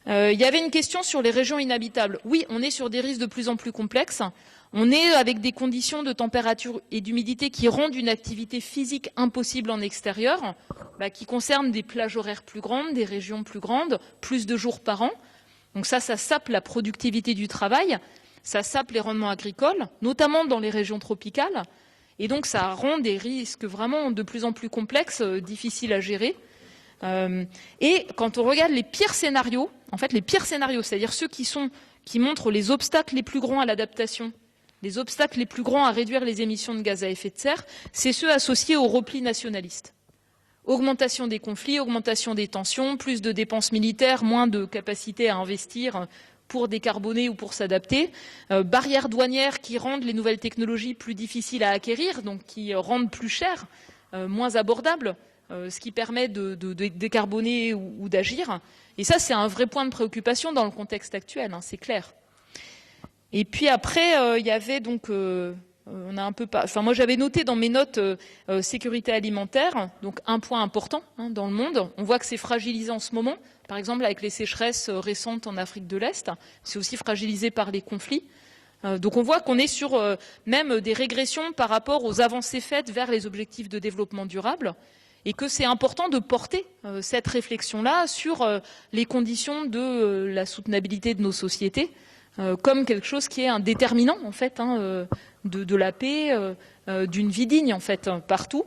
Il y avait une question sur les régions inhabitables. Oui, on est sur des risques de plus en plus complexes. On est avec des conditions de température et d'humidité qui rendent une activité physique impossible en extérieur, qui concernent des plages horaires plus grandes, des régions plus grandes, plus de jours par an. Donc ça sape la productivité du travail, ça sape les rendements agricoles, notamment dans les régions tropicales. Et donc ça rend des risques vraiment de plus en plus complexes, difficiles à gérer. Et quand on regarde les pires scénarios, en fait les pires scénarios, c'est-à-dire ceux qui montrent les obstacles les plus grands à l'adaptation, les obstacles les plus grands à réduire les émissions de gaz à effet de serre, c'est ceux associés au repli nationaliste. Augmentation des conflits, augmentation des tensions, plus de dépenses militaires, moins de capacité à investir pour décarboner ou pour s'adapter, barrières douanières qui rendent les nouvelles technologies plus difficiles à acquérir, donc qui rendent plus chères, moins abordables, ce qui permet de décarboner ou d'agir. Et ça, c'est un vrai point de préoccupation dans le contexte actuel, hein, c'est clair. Et puis après, il y avait donc, on a un peu, moi j'avais noté dans mes notes sécurité alimentaire, donc un point important dans le monde. On voit que c'est fragilisé en ce moment, par exemple avec les sécheresses récentes en Afrique de l'Est. C'est aussi fragilisé par les conflits. Donc on voit qu'on est sur même des régressions par rapport aux avancées faites vers les objectifs de développement durable. Et que c'est important de porter cette réflexion-là sur les conditions de la soutenabilité de nos sociétés, comme quelque chose qui est un déterminant en fait de la paix, d'une vie digne en fait partout.